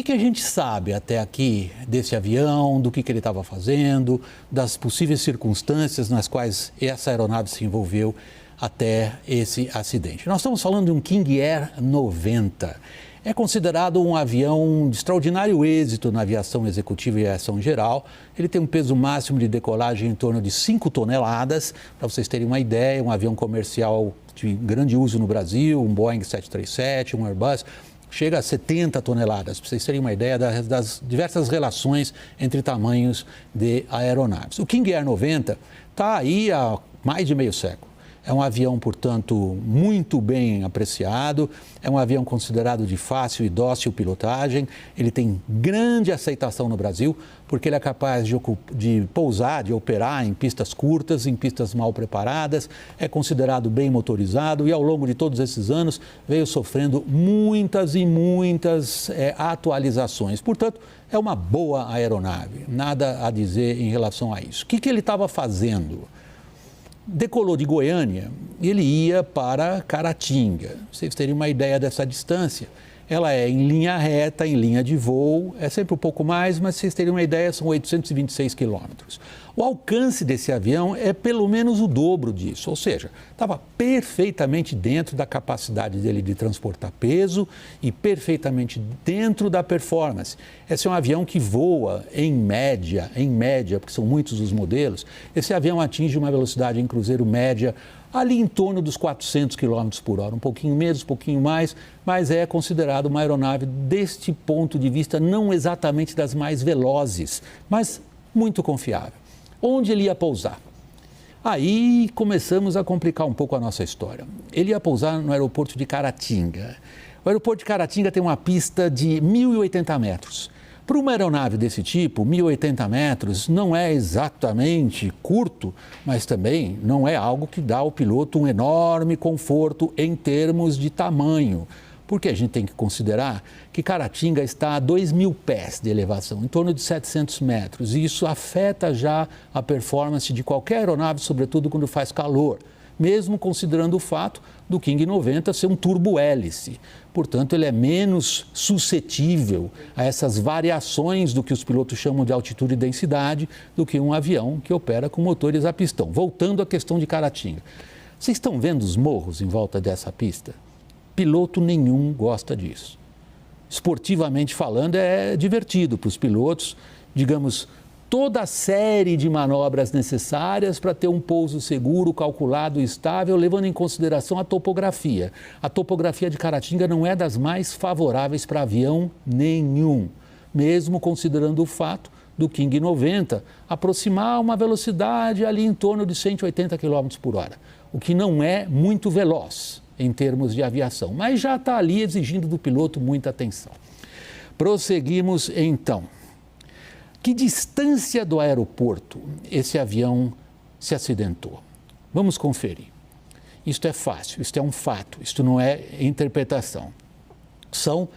que a gente sabe até aqui desse avião, do que ele estava fazendo, das possíveis circunstâncias nas quais essa aeronave se envolveu até esse acidente? Nós estamos falando de um King Air 90. É considerado um avião de extraordinário êxito na aviação executiva e aviação geral. Ele tem um peso máximo de decolagem em torno de 5 toneladas. Para vocês terem uma ideia, um avião comercial de grande uso no Brasil, um Boeing 737, um Airbus, chega a 70 toneladas, para vocês terem uma ideia das diversas relações entre tamanhos de aeronaves. O King Air 90 está aí há mais de meio século. É um avião, portanto, muito bem apreciado, é um avião considerado de fácil e dócil pilotagem, ele tem grande aceitação no Brasil, porque ele é capaz de pousar, de operar em pistas curtas, em pistas mal preparadas, é considerado bem motorizado e ao longo de todos esses anos veio sofrendo muitas e muitas atualizações. Portanto, é uma boa aeronave, nada a dizer em relação a isso. O que ele estava fazendo? Decolou de Goiânia e ele ia para Caratinga. Pra vocês terem uma ideia dessa distância. Ela é em linha reta, em linha de voo, é sempre um pouco mais, mas vocês terem uma ideia, são 826 quilômetros. O alcance desse avião é pelo menos o dobro disso, ou seja, estava perfeitamente dentro da capacidade dele de transportar peso e perfeitamente dentro da performance. Esse é um avião que voa em média, porque são muitos os modelos, esse avião atinge uma velocidade em cruzeiro média ali em torno dos 400 km por hora, um pouquinho menos, um pouquinho mais, mas é considerado uma aeronave deste ponto de vista não exatamente das mais velozes, mas muito confiável. Onde ele ia pousar? Aí começamos a complicar um pouco a nossa história. Ele ia pousar no aeroporto de Caratinga. O aeroporto de Caratinga tem uma pista de 1.080 metros. Para uma aeronave desse tipo, 1.080 metros não é exatamente curto, mas também não é algo que dá ao piloto um enorme conforto em termos de tamanho. Porque a gente tem que considerar que Caratinga está a 2.000 pés de elevação, em torno de 700 metros, e isso afeta já a performance de qualquer aeronave, sobretudo quando faz calor, mesmo considerando o fato do King 90 ser um turbo-hélice. Portanto, ele é menos suscetível a essas variações do que os pilotos chamam de altitude e densidade do que um avião que opera com motores a pistão. Voltando à questão de Caratinga. Vocês estão vendo os morros em volta dessa pista? Piloto nenhum gosta disso. Esportivamente falando, é divertido para os pilotos, digamos, toda a série de manobras necessárias para ter um pouso seguro, calculado e estável, levando em consideração a topografia. A topografia de Caratinga não é das mais favoráveis para avião nenhum, mesmo considerando o fato do King 90 aproximar uma velocidade ali em torno de 180 km por hora, o que não é muito veloz em termos de aviação, mas já está ali exigindo do piloto muita atenção. Prosseguimos então. Que distância do aeroporto esse avião se acidentou? Vamos conferir. Isto é fácil, isto é um fato, isto não é interpretação. São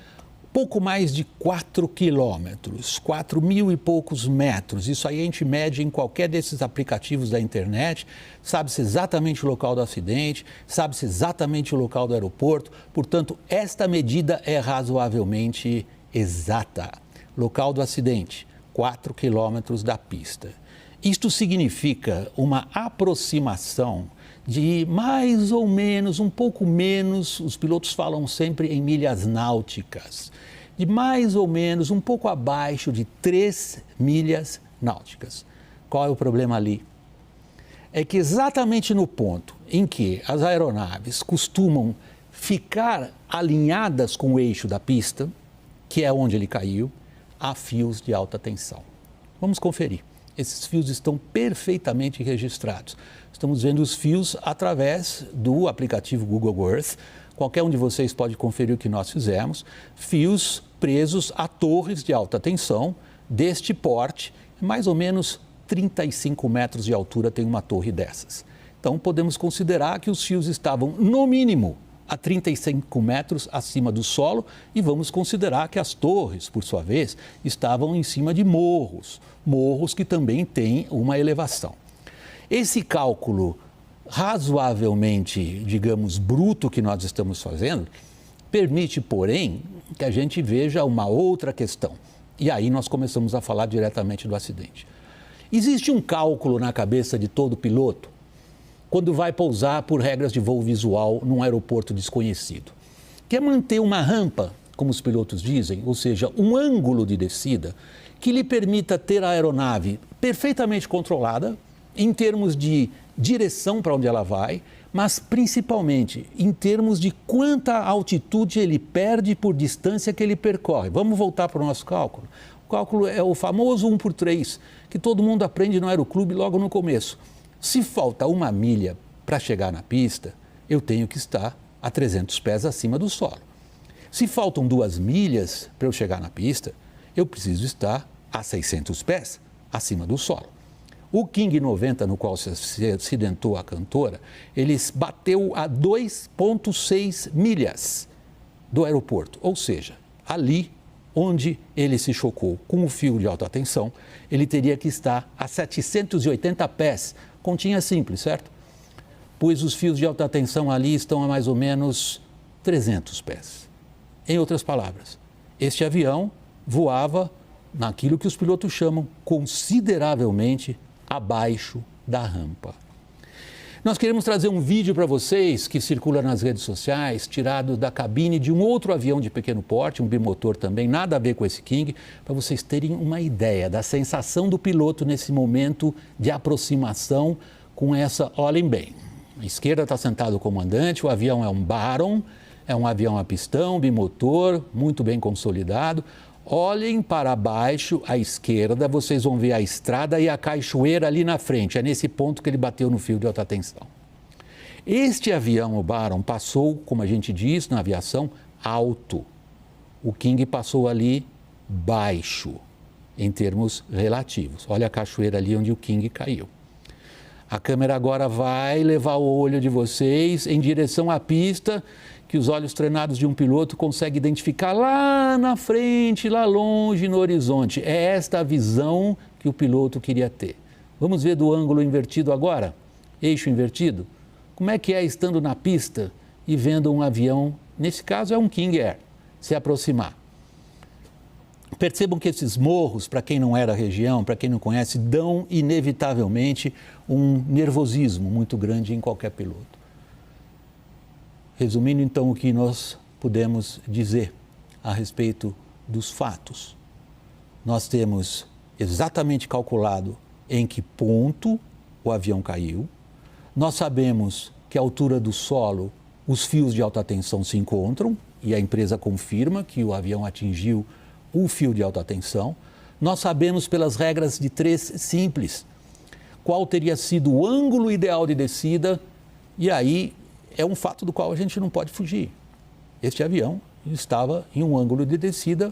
pouco mais de 4 quilômetros, 4.000 e poucos metros. Isso aí a gente mede em qualquer desses aplicativos da internet, sabe-se exatamente o local do acidente, sabe-se exatamente o local do aeroporto. Portanto, esta medida é razoavelmente exata. Local do acidente, 4 quilômetros da pista. Isto significa uma aproximação de mais ou menos, um pouco menos, os pilotos falam sempre em milhas náuticas, de mais ou menos, um pouco abaixo de 3 milhas náuticas. Qual é o problema ali? É que exatamente no ponto em que as aeronaves costumam ficar alinhadas com o eixo da pista, que é onde ele caiu, há fios de alta tensão. Vamos conferir. Esses fios estão perfeitamente registrados. Estamos vendo os fios através do aplicativo Google Earth. Qualquer um de vocês pode conferir o que nós fizemos. Fios presos a torres de alta tensão deste porte, mais ou menos 35 metros de altura tem uma torre dessas. Então podemos considerar que os fios estavam no mínimo a 35 metros acima do solo e vamos considerar que as torres, por sua vez, estavam em cima de morros que também têm uma elevação. Esse cálculo razoavelmente, digamos, bruto que nós estamos fazendo, Permite, porém, que a gente veja uma outra questão. E aí nós começamos a falar diretamente do acidente. Existe um cálculo na cabeça de todo piloto quando vai pousar por regras de voo visual num aeroporto desconhecido, que é manter uma rampa, como os pilotos dizem, ou seja, um ângulo de descida que lhe permita ter a aeronave perfeitamente controlada em termos de direção para onde ela vai, mas principalmente em termos de quanta altitude ele perde por distância que ele percorre. Vamos voltar para o nosso cálculo. O cálculo é o famoso 1/3, que todo mundo aprende no aeroclube logo no começo. Se falta 1 milha para chegar na pista, eu tenho que estar a 300 pés acima do solo. Se faltam 2 milhas para eu chegar na pista, eu preciso estar a 600 pés acima do solo. O King 90, no qual se acidentou a cantora, ele bateu a 2,6 milhas do aeroporto, ou seja, ali onde ele se chocou com o fio de alta tensão, ele teria que estar a 780 pés, continha simples, certo? Pois os fios de alta tensão ali estão a mais ou menos 300 pés. Em outras palavras, este avião voava naquilo que os pilotos chamam consideravelmente abaixo da rampa. Nós queremos trazer um vídeo para vocês que circula nas redes sociais, tirado da cabine de um outro avião de pequeno porte, um bimotor também, nada a ver com esse King, para vocês terem uma ideia da sensação do piloto nesse momento de aproximação com essa, olhem bem, à esquerda está sentado o comandante, o avião é um Baron, é um avião a pistão, bimotor, muito bem consolidado. Olhem para baixo, à esquerda, vocês vão ver a estrada e a cachoeira ali na frente. É nesse ponto que ele bateu no fio de alta tensão. Este avião, o Baron, passou, como a gente diz na aviação, alto. O King passou ali baixo, em termos relativos. Olha a cachoeira ali onde o King caiu. A câmera agora vai levar o olho de vocês em direção à pista, que os olhos treinados de um piloto conseguem identificar lá na frente, lá longe no horizonte. É esta a visão que o piloto queria ter. Vamos ver do ângulo invertido agora? Eixo invertido? Como é que é estando na pista e vendo um avião, nesse caso é um King Air, se aproximar? Percebam que esses morros, para quem não é da região, para quem não conhece, dão inevitavelmente um nervosismo muito grande em qualquer piloto. Resumindo, então, o que nós podemos dizer a respeito dos fatos. Nós temos exatamente calculado em que ponto o avião caiu. Nós sabemos que a altura do solo, os fios de alta tensão se encontram e a empresa confirma que o avião atingiu o fio de alta tensão. Nós sabemos pelas regras de 3 simples qual teria sido o ângulo ideal de descida e aí é um fato do qual a gente não pode fugir. Este avião estava em um ângulo de descida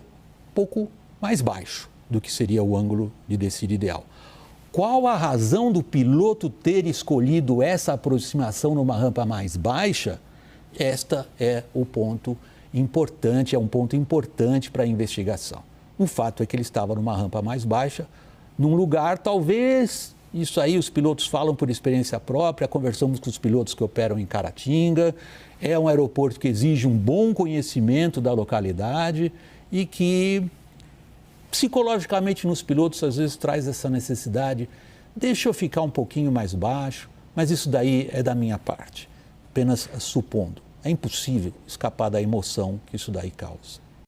pouco mais baixo do que seria o ângulo de descida ideal. Qual a razão do piloto ter escolhido essa aproximação numa rampa mais baixa? Esta é o ponto importante, é um ponto importante para a investigação. O fato é que ele estava numa rampa mais baixa, num lugar talvez... Isso aí os pilotos falam por experiência própria, conversamos com os pilotos que operam em Caratinga, é um aeroporto que exige um bom conhecimento da localidade e que psicologicamente nos pilotos às vezes traz essa necessidade, deixa eu ficar um pouquinho mais baixo, mas isso daí é da minha parte, apenas supondo. É impossível escapar da emoção que isso daí causa.